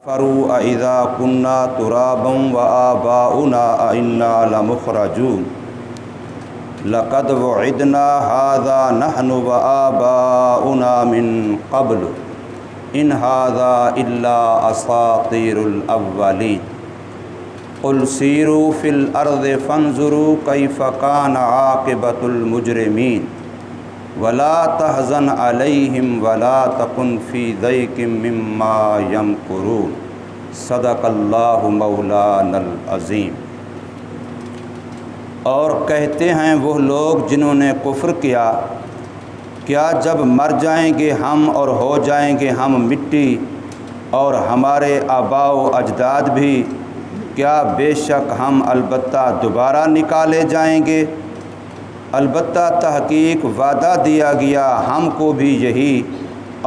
فروا اذا كنا ترابا وآباؤنا أئنا لمخرجون لقد وعدنا هذا نحن وآباؤنا من قبل إن هذا إلا أساطير الأولين قل سيروا في الأرض فانظروا كيف كان عاقبة المجرمين ولا تحزن عليهم ولا تكن في ضيق مما يمكرون صدق اللہ مولانا العظیم۔ اور کہتے ہیں وہ لوگ جنہوں نے کفر کیا، کیا جب مر جائیں گے ہم اور ہو جائیں گے ہم مٹی اور ہمارے آباء و اجداد بھی، کیا بے شک ہم البتہ دوبارہ نکالے جائیں گے؟ البتہ تحقیق وعدہ دیا گیا ہم کو بھی یہی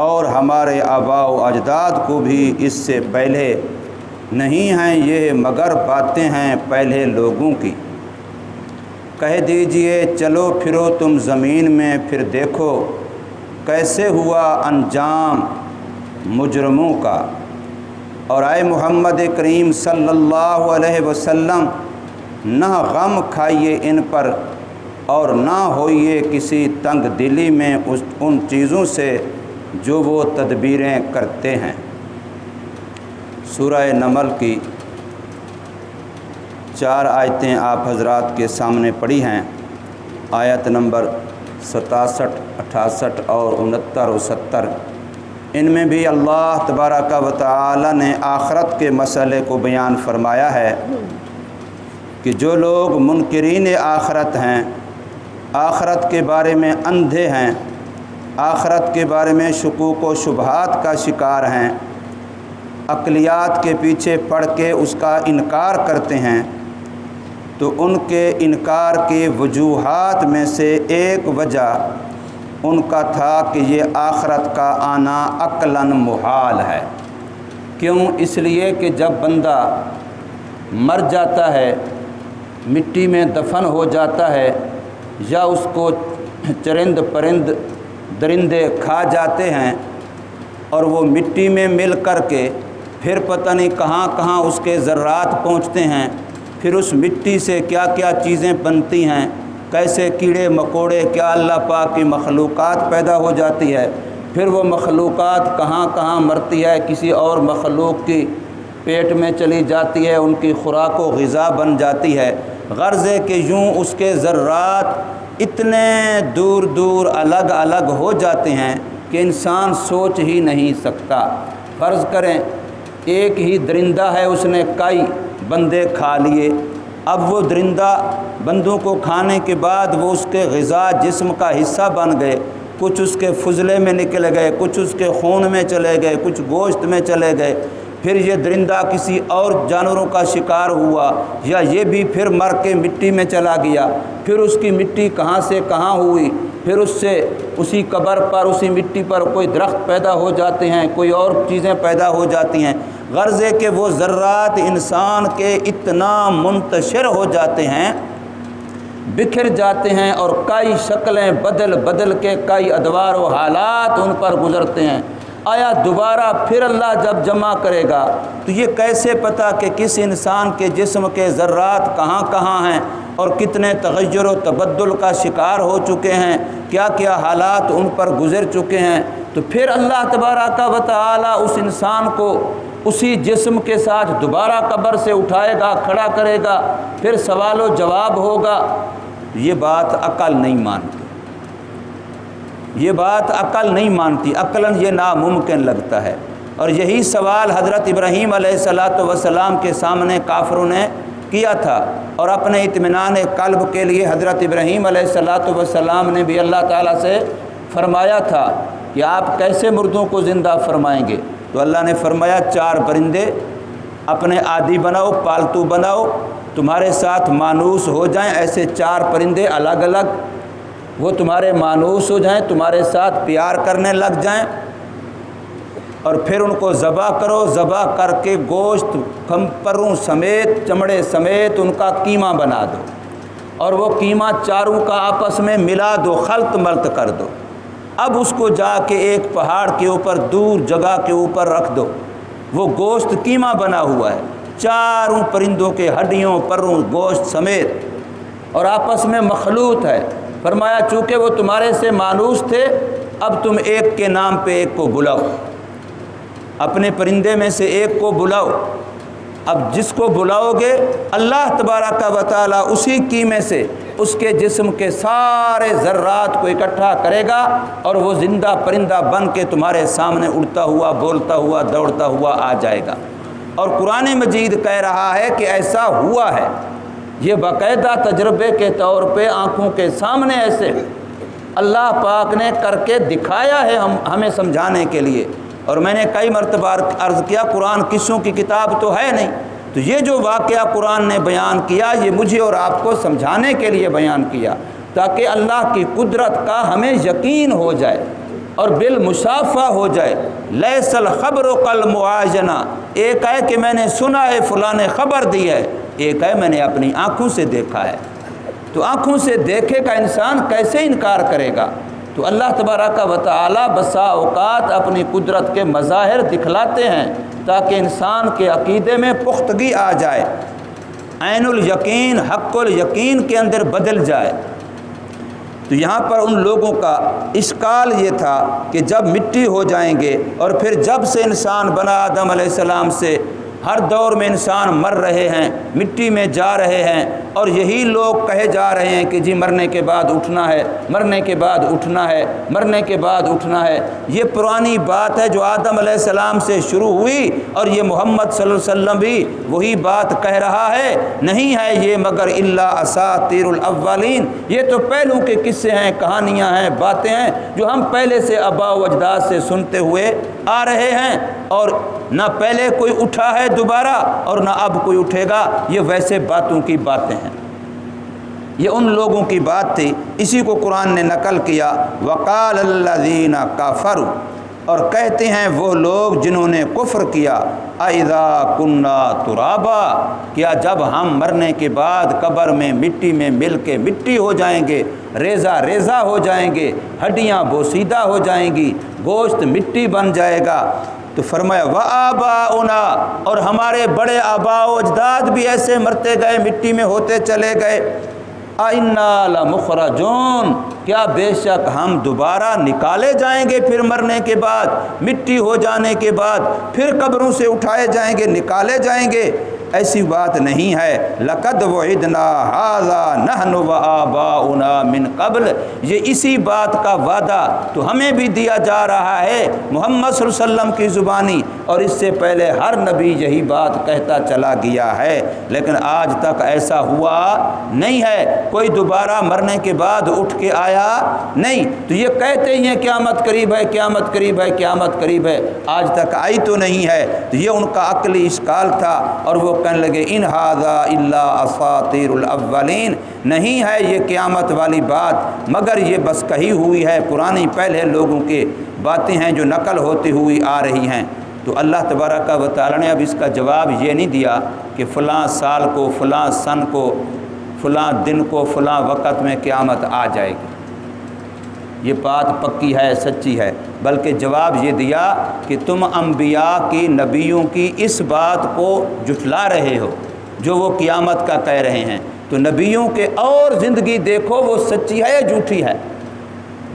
اور ہمارے آباء و اجداد کو بھی اس سے پہلے، نہیں ہیں یہ مگر باتیں ہیں پہلے لوگوں کی۔ کہہ دیجئے چلو پھرو تم زمین میں، پھر دیکھو کیسے ہوا انجام مجرموں کا۔ اور اے محمد کریم صلی اللہ علیہ وسلم، نہ غم کھائیے ان پر اور نہ ہوئیے کسی تنگ دلی میں ان چیزوں سے جو وہ تدبیریں کرتے ہیں۔ سورہ نمل کی 4 آیتیں آپ حضرات کے سامنے پڑھی ہیں، آیت نمبر 67، 68 اور 69 و 70۔ ان میں بھی اللہ تبارک و تعالی نے آخرت کے مسئلے کو بیان فرمایا ہے کہ جو لوگ منکرین آخرت ہیں، آخرت کے بارے میں اندھے ہیں، آخرت کے بارے میں شکوک و شبہات کا شکار ہیں، عقلیات کے پیچھے پڑ کے اس کا انکار کرتے ہیں، تو ان کے انکار کی وجوہات میں سے ایک وجہ ان کا تھا کہ یہ آخرت کا آنا عقلاً محال ہے۔ کیوں؟ اس لیے کہ جب بندہ مر جاتا ہے، مٹی میں دفن ہو جاتا ہے، یا اس کو چرند پرند درندے کھا جاتے ہیں اور وہ مٹی میں مل کر کے پھر پتہ نہیں کہاں کہاں اس کے ذرات پہنچتے ہیں، پھر اس مٹی سے کیا کیا چیزیں بنتی ہیں، کیسے کیڑے مکوڑے، کیا اللہ پاک کی مخلوقات پیدا ہو جاتی ہے، پھر وہ مخلوقات کہاں کہاں مرتی ہے، کسی اور مخلوق کی پیٹ میں چلی جاتی ہے، ان کی خوراک و غذا بن جاتی ہے۔ غرض ہے کہ یوں اس کے ذرات اتنے دور دور الگ الگ ہو جاتے ہیں کہ انسان سوچ ہی نہیں سکتا۔ فرض کریں ایک ہی درندہ ہے، اس نے کئی بندے کھا لیے، اب وہ درندہ بندوں کو کھانے کے بعد وہ اس کے غذا جسم کا حصہ بن گئے، کچھ اس کے فضلے میں نکل گئے، کچھ اس کے خون میں چلے گئے، کچھ گوشت میں چلے گئے، پھر یہ درندہ کسی اور جانوروں کا شکار ہوا، یا یہ بھی پھر مر کے مٹی میں چلا گیا، پھر اس کی مٹی کہاں سے کہاں ہوئی، پھر اس سے اسی قبر پر اسی مٹی پر کوئی درخت پیدا ہو جاتے ہیں، کوئی اور چیزیں پیدا ہو جاتی ہیں۔ غرض ہے کہ وہ ذرات انسان کے اتنا منتشر ہو جاتے ہیں، بکھر جاتے ہیں، اور کئی شکلیں بدل بدل کے کئی ادوار و حالات ان پر گزرتے ہیں۔ آیا دوبارہ پھر اللہ جب جمع کرے گا تو یہ کیسے پتہ کہ کس انسان کے جسم کے ذرات کہاں کہاں ہیں اور کتنے تغیر و تبدل کا شکار ہو چکے ہیں، کیا کیا حالات ان پر گزر چکے ہیں؟ تو پھر اللہ تبارک و تعالی اس انسان کو اسی جسم کے ساتھ دوبارہ قبر سے اٹھائے گا، کھڑا کرے گا، پھر سوال و جواب ہوگا۔ یہ بات عقل نہیں مانتی، یہ بات عقل نہیں مانتی، عقلاً یہ ناممکن لگتا ہے۔ اور یہی سوال حضرت ابراہیم علیہ السلام کے سامنے کافروں نے کیا تھا، اور اپنے اطمینان قلب کے لیے حضرت ابراہیم علیہ السلام نے بھی اللہ تعالیٰ سے فرمایا تھا کہ آپ کیسے مردوں کو زندہ فرمائیں گے؟ تو اللہ نے فرمایا 4 پرندے اپنے عادی بناؤ، پالتو بناؤ، تمہارے ساتھ مانوس ہو جائیں، ایسے 4 پرندے الگ الگ وہ تمہارے مانوس ہو جائیں، تمہارے ساتھ پیار کرنے لگ جائیں، اور پھر ان کو ذبح کرو، ذبح کر کے گوشت کھمپروں سمیت چمڑے سمیت ان کا قیمہ بنا دو، اور وہ قیمہ چاروں کا آپس میں ملا دو، خلط ملط کر دو۔ اب اس کو جا کے ایک پہاڑ کے اوپر دور جگہ کے اوپر رکھ دو، وہ گوشت قیمہ بنا ہوا ہے، چاروں پرندوں کے ہڈیوں پروں گوشت سمیت، اور آپس میں مخلوط ہے۔ فرمایا چونکہ وہ تمہارے سے مانوس تھے، اب تم ایک کے نام پہ ایک کو بلاؤ، اپنے پرندے میں سے ایک کو بلاؤ۔ اب جس کو بلاؤ گے اللہ تبارک و تعالیٰ اسی قیمے سے اس کے جسم کے سارے ذرات کو اکٹھا کرے گا، اور وہ زندہ پرندہ بن کے تمہارے سامنے اڑتا ہوا، بولتا ہوا، دوڑتا ہوا آ جائے گا۔ اور قرآن مجید کہہ رہا ہے کہ ایسا ہوا ہے، یہ باقاعدہ تجربے کے طور پہ آنکھوں کے سامنے ایسے اللہ پاک نے کر کے دکھایا ہے ہمیں سمجھانے کے لیے۔ اور میں نے کئی مرتبہ عرض کیا قرآن قصوں کی کتاب تو ہے نہیں، تو یہ جو واقعہ قرآن نے بیان کیا یہ مجھے اور آپ کو سمجھانے کے لیے بیان کیا، تاکہ اللہ کی قدرت کا ہمیں یقین ہو جائے اور بالمشافہ ہو جائے۔ لیس الخبر کالمعاینہ، ایک ہے کہ میں نے سنا ہے فلاں نے خبر دی ہے، ایک ہے میں نے اپنی آنکھوں سے دیکھا ہے۔ تو آنکھوں سے دیکھے کا انسان کیسے انکار کرے گا؟ تو اللہ تبارک و تعالی بسا اوقات اپنی قدرت کے مظاہر دکھلاتے ہیں تاکہ انسان کے عقیدے میں پختگی آ جائے، عین الیقین حق الیقین کے اندر بدل جائے۔ تو یہاں پر ان لوگوں کا اشکال یہ تھا کہ جب مٹی ہو جائیں گے، اور پھر جب سے انسان بنا آدم علیہ السلام سے ہر دور میں انسان مر رہے ہیں، مٹی میں جا رہے ہیں، اور یہی لوگ کہے جا رہے ہیں کہ جی مرنے کے بعد اٹھنا ہے، مرنے کے بعد اٹھنا ہے، مرنے کے بعد اٹھنا ہے۔ یہ پرانی بات ہے جو آدم علیہ السلام سے شروع ہوئی، اور یہ محمد صلی اللہ علیہ وسلم بھی وہی بات کہہ رہا ہے۔ نہیں ہے یہ مگر الا اساطیر الاولین، یہ تو پہلوں کے قصے ہیں، کہانیاں ہیں، باتیں ہیں جو ہم پہلے سے آباء و اجداد سے سنتے ہوئے آ رہے ہیں، اور نہ پہلے کوئی اٹھا ہے دوبارہ اور نہ اب کوئی اٹھے گا۔ یہ ویسے باتوں کی باتیں ہیں، یہ ان لوگوں کی بات تھی۔ اسی کو قرآن نے نقل کیا، وقال الذین کفروا، اور کہتے ہیں وہ لوگ جنہوں نے کفر کیا، اذا کنا ترابا، کیا جب ہم مرنے کے بعد قبر میں مٹی میں مل کے مٹی ہو جائیں گے، ریزہ ریزہ ہو جائیں گے، ہڈیاں بوسیدہ ہو جائیں گی، گوشت مٹی بن جائے گا۔ تو فرمایا وآباؤنا، اور ہمارے بڑے آباء و اجداد بھی ایسے مرتے گئے، مٹی میں ہوتے چلے گئے۔ اِنَّا لَمُخْرَجُونَ، کیا بے شک ہم دوبارہ نکالے جائیں گے پھر مرنے کے بعد، مٹی ہو جانے کے بعد پھر قبروں سے اٹھائے جائیں گے، نکالے جائیں گے؟ ایسی بات نہیں ہے۔ لَقَدْ وَعِدْنَا هَذَا نَحْنُ وَآبَاؤُنَا مِنْ قَبْلِ، یہ اسی بات کا وعدہ تو ہمیں بھی دیا جا رہا ہے محمد صلی اللہ علیہ وسلم کی زبانی، اور اس سے پہلے ہر نبی یہی بات کہتا چلا گیا ہے، لیکن آج تک ایسا ہوا نہیں ہے، کوئی دوبارہ مرنے کے بعد اٹھ کے آیا نہیں۔ تو یہ کہتے ہی ہیں قیامت قریب ہے، قیامت قریب ہے، قیامت قریب ہے، آج تک آئی تو نہیں ہے۔ تو یہ ان کا عقلی اشکال تھا، اور وہ کہنے لگے ان ھذا الا اساطیر الاولین، نہیں ہے یہ قیامت والی بات مگر یہ بس کہی ہوئی ہے، پرانی پہلے لوگوں کے باتیں ہیں جو نقل ہوتی ہوئی آ رہی ہیں۔ تو اللہ تبارک و تعالی نے اب اس کا جواب یہ نہیں دیا کہ فلاں سال کو، فلاں سن کو، فلاں دن کو، فلاں وقت میں قیامت آ جائے گی، یہ بات پکی ہے، سچی ہے، بلکہ جواب یہ دیا کہ تم انبیاء کی، نبیوں کی اس بات کو جھٹلا رہے ہو جو وہ قیامت کا کہہ رہے ہیں۔ تو نبیوں کے اور زندگی دیکھو وہ سچی ہے یا جھوٹی ہے،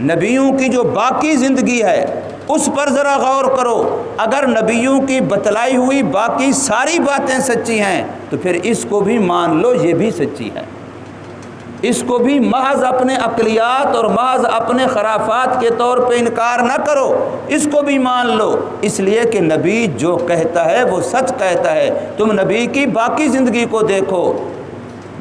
نبیوں کی جو باقی زندگی ہے اس پر ذرا غور کرو۔ اگر نبیوں کی بتلائی ہوئی باقی ساری باتیں سچی ہیں تو پھر اس کو بھی مان لو یہ بھی سچی ہے، اس کو بھی محض اپنے عقلیات اور محض اپنے خرافات کے طور پہ انکار نہ کرو، اس کو بھی مان لو، اس لیے کہ نبی جو کہتا ہے وہ سچ کہتا ہے۔ تم نبی کی باقی زندگی کو دیکھو،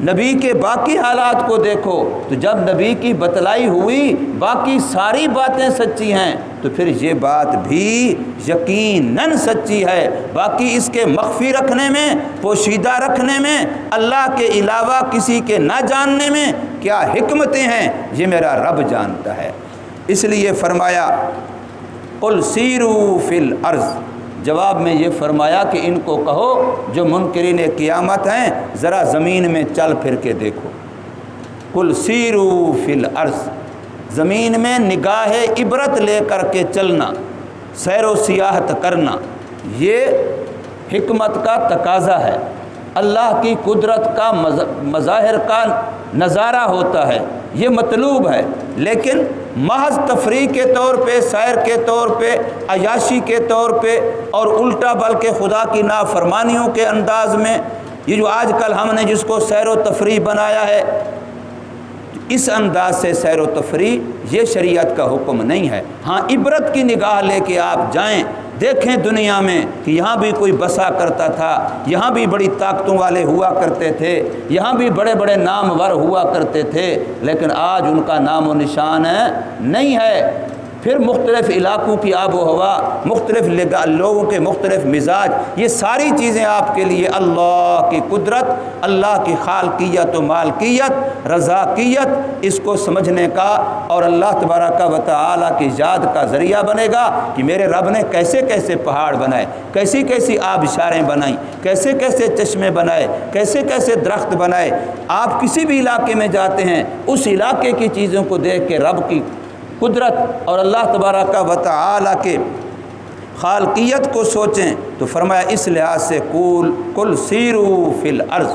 نبی کے باقی حالات کو دیکھو، تو جب نبی کی بتلائی ہوئی باقی ساری باتیں سچی ہیں تو پھر یہ بات بھی یقیناً سچی ہے۔ باقی اس کے مخفی رکھنے میں، پوشیدہ رکھنے میں، اللہ کے علاوہ کسی کے نہ جاننے میں کیا حکمتیں ہیں یہ میرا رب جانتا ہے۔ اس لیے فرمایا قل سیروا فی الارض، جواب میں یہ فرمایا کہ ان کو کہو جو منکرین قیامت ہیں ذرا زمین میں چل پھر کے دیکھو۔ قل سیروا فی الارض، زمین میں نگاہ عبرت لے کر کے چلنا، سیر و سیاحت کرنا، یہ حکمت کا تقاضا ہے، اللہ کی قدرت کا مظاہر کا نظارہ ہوتا ہے، یہ مطلوب ہے، لیکن محض تفریح کے طور پہ، سیر کے طور پہ، عیاشی کے طور پہ، اور الٹا بلکہ خدا کی نافرمانیوں کے انداز میں، یہ جو آج کل ہم نے جس کو سیر و تفریح بنایا ہے، اس انداز سے سیر و تفریح یہ شریعت کا حکم نہیں ہے۔ ہاں عبرت کی نگاہ لے کے آپ جائیں، دیکھیں دنیا میں کہ یہاں بھی کوئی بسا کرتا تھا، یہاں بھی بڑی طاقتوں والے ہوا کرتے تھے، یہاں بھی بڑے بڑے نامور ہوا کرتے تھے، لیکن آج ان کا نام و نشان نہیں ہے۔ پھر مختلف علاقوں کی آب و ہوا، مختلف لوگوں کے مختلف مزاج، یہ ساری چیزیں آپ کے لیے اللہ کی قدرت، اللہ کی خالقیت و مالکیت، رضاکیت، اس کو سمجھنے کا اور اللہ تبارک و تعالیٰ کی یاد کا ذریعہ بنے گا کہ میرے رب نے کیسے کیسے پہاڑ بنائے، کیسی کیسی آبشاریں بنائیں، کیسے کیسے چشمے بنائے، کیسے کیسے درخت بنائے۔ آپ کسی بھی علاقے میں جاتے ہیں، اس علاقے کی چیزوں کو دیکھ کے رب کی قدرت اور اللہ تبارک و تعالیٰ کے خالقیت کو سوچیں تو فرمایا اس لحاظ سے کل سیرو فی الارض،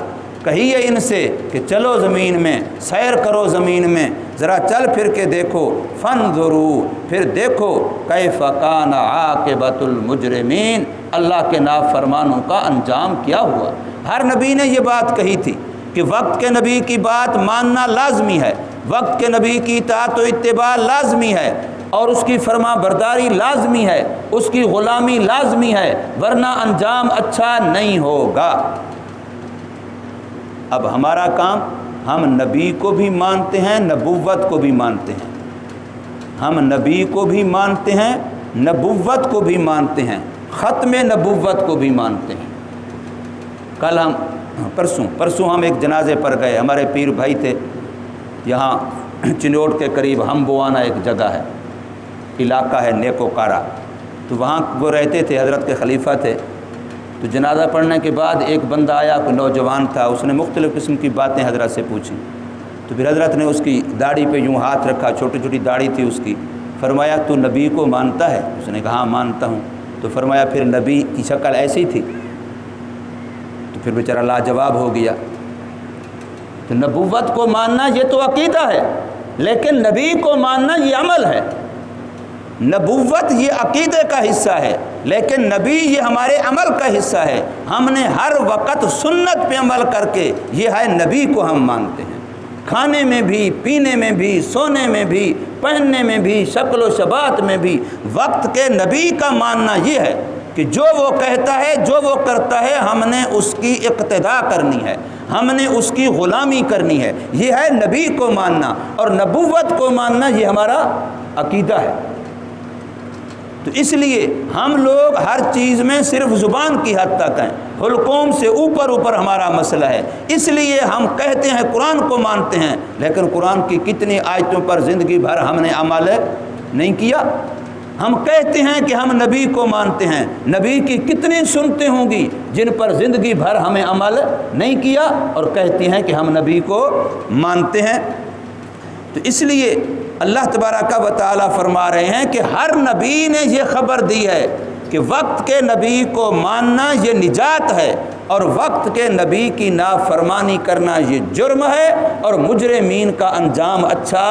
کہیے ان سے کہ چلو زمین میں، سیر کرو زمین میں، ذرا چل پھر کے دیکھو، فانظروا، پھر دیکھو کیف کان عاقبۃ المجرمین، اللہ کے نافرمانوں کا انجام کیا ہوا۔ ہر نبی نے یہ بات کہی تھی کہ وقت کے نبی کی بات ماننا لازمی ہے، وقت کے نبی کی اطاعت و اتباع لازمی ہے، اور اس کی فرما برداری لازمی ہے، اس کی غلامی لازمی ہے، ورنہ انجام اچھا نہیں ہوگا۔ اب ہمارا کام، ہم نبی کو بھی مانتے ہیں، نبوت کو بھی مانتے ہیں، ہم نبی کو بھی مانتے ہیں، نبوت کو بھی مانتے ہیں، ختم نبوت کو بھی مانتے ہیں۔ کل ہم پرسوں ہم ایک جنازے پر گئے، ہمارے پیر بھائی تھے، یہاں چنوٹ کے قریب ہم بوانا ایک جگہ ہے، علاقہ ہے نیکوکارا، تو وہاں وہ رہتے تھے، حضرت کے خلیفہ تھے۔ تو جنازہ پڑھنے کے بعد ایک بندہ آیا، کوئی نوجوان تھا، اس نے مختلف قسم کی باتیں حضرت سے پوچھی، تو پھر حضرت نے اس کی داڑھی پہ یوں ہاتھ رکھا، چھوٹی چھوٹی داڑھی تھی اس کی، فرمایا تو نبی کو مانتا ہے؟ اس نے کہا ہاں مانتا ہوں۔ تو فرمایا پھر نبی کی شکل ایسی تھی؟ تو پھر بیچارہ لاجواب ہو گیا۔ تو نبوت کو ماننا یہ تو عقیدہ ہے، لیکن نبی کو ماننا یہ عمل ہے۔ نبوت یہ عقیدے کا حصہ ہے، لیکن نبی یہ ہمارے عمل کا حصہ ہے۔ ہم نے ہر وقت سنت پہ عمل کر کے یہ ہے نبی کو ہم مانتے ہیں، کھانے میں بھی، پینے میں بھی، سونے میں بھی، پہننے میں بھی، شکل و شبات میں بھی۔ وقت کے نبی کا ماننا یہ ہے کہ جو وہ کہتا ہے، جو وہ کرتا ہے، ہم نے اس کی اقتداء کرنی ہے، ہم نے اس کی غلامی کرنی ہے، یہ ہے نبی کو ماننا۔ اور نبوت کو ماننا یہ ہمارا عقیدہ ہے۔ تو اس لیے ہم لوگ ہر چیز میں صرف زبان کی حد تک ہیں، حلقوم سے اوپر ہمارا مسئلہ ہے۔ اس لیے ہم کہتے ہیں قرآن کو مانتے ہیں، لیکن قرآن کی کتنی آیتوں پر زندگی بھر ہم نے عمل نہیں کیا۔ ہم کہتے ہیں کہ ہم نبی کو مانتے ہیں، نبی کی کتنی سنتیں ہوں گی جن پر زندگی بھر ہمیں عمل نہیں کیا، اور کہتے ہیں کہ ہم نبی کو مانتے ہیں۔ تو اس لیے اللہ تبارک و تعالیٰ فرما رہے ہیں کہ ہر نبی نے یہ خبر دی ہے کہ وقت کے نبی کو ماننا یہ نجات ہے، اور وقت کے نبی کی نافرمانی کرنا یہ جرم ہے، اور مجرمین کا انجام اچھا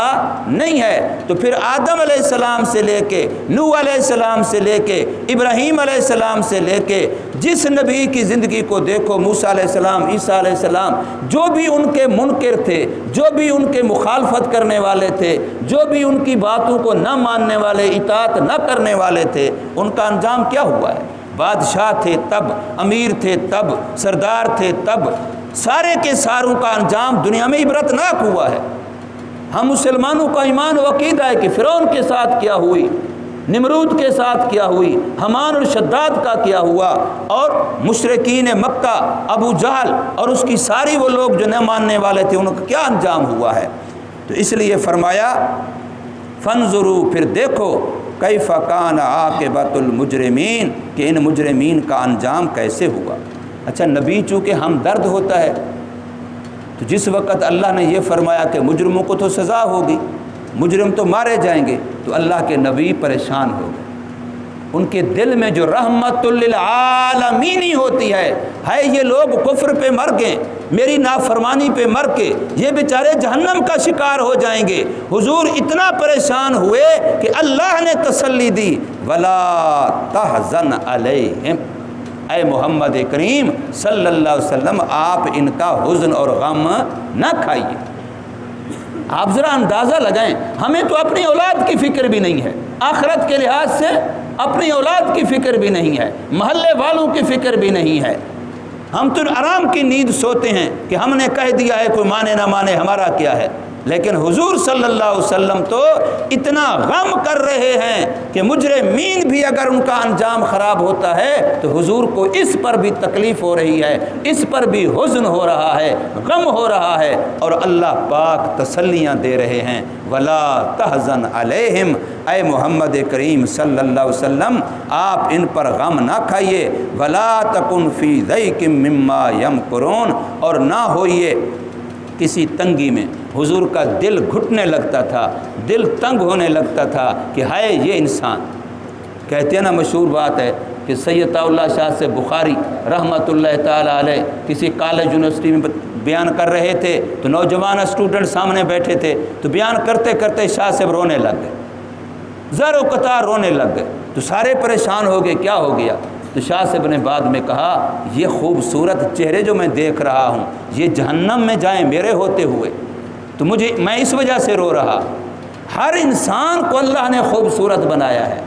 نہیں ہے۔ تو پھر آدم علیہ السلام سے لے کے، نوح علیہ السلام سے لے کے، ابراہیم علیہ السلام سے لے کے، جس نبی کی زندگی کو دیکھو، موسیٰ علیہ السلام، عیسیٰ علیہ السلام، جو بھی ان کے منکر تھے، جو بھی ان کے مخالفت کرنے والے تھے، جو بھی ان کی باتوں کو نہ ماننے والے، اطاعت نہ کرنے والے تھے، ان کا انجام کیا ہوا ہے؟ بادشاہ تھے تب، امیر تھے تب، سردار تھے تب، سارے کے ساروں کا انجام دنیا میں عبرتناک ہوا ہے۔ ہم مسلمانوں کا ایمان و عقیدہ ہے کہ فرعون کے ساتھ کیا ہوئی، نمرود کے ساتھ کیا ہوئی، حمان اور شداد کا کیا ہوا، اور مشرکین مکہ، ابو جہل اور اس کی ساری وہ لوگ جو نہ ماننے والے تھے، ان کا کیا انجام ہوا ہے۔ تو اس لیے فرمایا فانظروا، پھر دیکھو کیف کان عاقبۃ المجرمین، کہ ان مجرمین کا انجام کیسے ہوا۔ اچھا، نبی چونکہ ہمدرد ہوتا ہے، تو جس وقت اللہ نے یہ فرمایا کہ مجرموں کو تو سزا ہوگی، مجرم تو مارے جائیں گے، تو اللہ کے نبی پریشان ہو گئے۔ ان کے دل میں جو رحمت للعالمینی ہوتی ہے یہ لوگ کفر پہ مر گئے، میری نافرمانی پہ مر کے یہ بیچارے جہنم کا شکار ہو جائیں گے۔ حضور اتنا پریشان ہوئے کہ اللہ نے تسلی دی، وَلَا تَحْزَنْ عَلَيْهِمْ، اے محمد کریم صلی اللہ علیہ وسلم آپ ان کا حزن اور غم نہ کھائیے۔ آپ ذرا اندازہ لگائیں، ہمیں تو اپنی اولاد کی فکر بھی نہیں ہے، آخرت کے لحاظ سے اپنی اولاد کی فکر بھی نہیں ہے، محلے والوں کی فکر بھی نہیں ہے، ہم تو آرام کی نیند سوتے ہیں کہ ہم نے کہہ دیا ہے، کوئی مانے نہ مانے ہمارا کیا ہے۔ لیکن حضور صلی اللہ علیہ وسلم تو اتنا غم کر رہے ہیں کہ مجرمین بھی اگر ان کا انجام خراب ہوتا ہے تو حضور کو اس پر بھی تکلیف ہو رہی ہے، اس پر بھی حزن ہو رہا ہے، غم ہو رہا ہے، اور اللہ پاک تسلیاں دے رہے ہیں، ولا تحزن علیہم، اے محمد کریم صلی اللہ علیہ وسلم آپ ان پر غم نہ کھائیے، ولا تکن فی ضیق مما یمکرون، اور نہ ہوئیے کسی تنگی میں۔ حضور کا دل گھٹنے لگتا تھا، دل تنگ ہونے لگتا تھا کہ ہائے یہ انسان، کہتے ہیں نا مشہور بات ہے کہ سید اللہ شاہ سے بخاری رحمۃ اللہ تعالی علیہ کسی کالج یونیورسٹی میں بیان کر رہے تھے تو نوجوان اسٹوڈنٹ سامنے بیٹھے تھے، تو بیان کرتے کرتے شاہ صاحب رونے لگ گئے، زر و قطار رونے لگ گئے، تو سارے پریشان ہو گئے کیا ہو گیا؟ تو شاہ صاحب نے بعد میں کہا یہ خوبصورت چہرے جو میں دیکھ رہا ہوں یہ جہنم میں جائیں میرے ہوتے ہوئے، تو میں اس وجہ سے رو رہا۔ ہر انسان کو اللہ نے خوبصورت بنایا ہے۔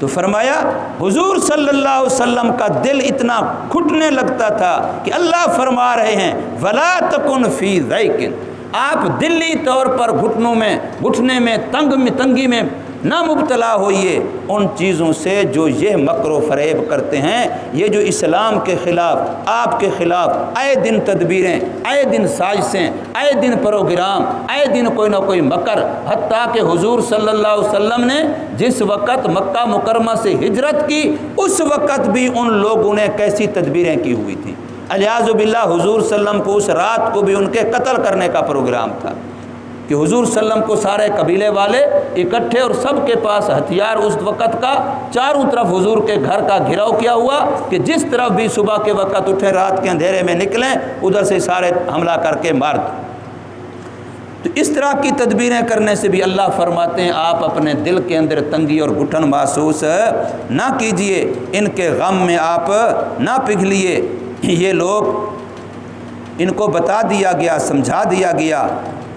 تو فرمایا حضور صلی اللہ علیہ وسلم کا دل اتنا گھٹنے لگتا تھا کہ اللہ فرما رہے ہیں ولا تکن فی ضیق، آپ دلی طور پر گھٹنے میں تنگی میں نہ مبتلا ہوئیے ان چیزوں سے جو یہ مکر و فریب کرتے ہیں، یہ جو اسلام کے خلاف آپ کے خلاف آئے دن تدبیریں، آئے دن سازشیں، آئے دن پروگرام، آئے دن کوئی نہ کوئی مکر، حتیٰ کہ حضور صلی اللہ علیہ وسلم نے جس وقت مکہ مکرمہ سے ہجرت کی اس وقت بھی ان لوگوں نے کیسی تدبیریں کی ہوئی تھیں۔ الیاذ باللہ حضور صلی اللہ علیہ وسلم کو اس رات کو بھی ان کے قتل کرنے کا پروگرام تھا کہ حضور صلی اللہ علیہ وسلم کو سارے قبیلے والے اکٹھے اور سب کے پاس ہتھیار اس وقت کا، چاروں طرف حضور کے گھر کا گھراؤ کیا ہوا کہ جس طرف بھی صبح کے وقت اٹھے رات کے اندھیرے میں نکلیں ادھر سے سارے حملہ کر کے مار دیں۔ تو اس طرح کی تدبیریں کرنے سے بھی اللہ فرماتے ہیں آپ اپنے دل کے اندر تنگی اور گھٹن محسوس نہ کیجئے، ان کے غم میں آپ نہ پگھلیے۔ یہ لوگ ان کو بتا دیا گیا، سمجھا دیا گیا،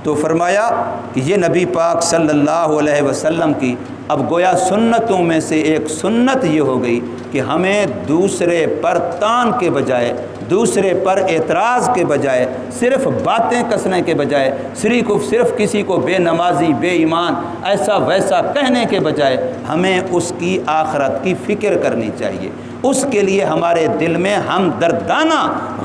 تو فرمایا کہ یہ نبی پاک صلی اللہ علیہ وسلم کی اب گویا سنتوں میں سے ایک سنت یہ ہو گئی کہ ہمیں دوسرے پر تان کے بجائے، دوسرے پر اعتراض کے بجائے، صرف باتیں کسنے کے بجائے، صرف کسی کو بے نمازی، بے ایمان، ایسا ویسا کہنے کے بجائے ہمیں اس کی آخرت کی فکر کرنی چاہیے۔ اس کے لیے ہمارے دل میں ہم دردانہ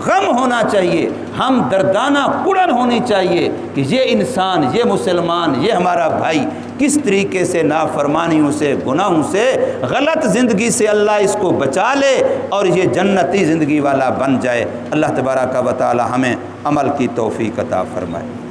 غم ہونا چاہیے، ہم دردانہ کڑن ہونی چاہیے کہ یہ انسان، یہ مسلمان، یہ ہمارا بھائی کس طریقے سے نافرمانیوں سے، گناہوں سے، غلط زندگی سے اللہ اس کو بچا لے اور یہ جنتی زندگی والا بن جائے۔ اللہ تبارک و تعالی ہمیں عمل کی توفیق عطا فرمائے۔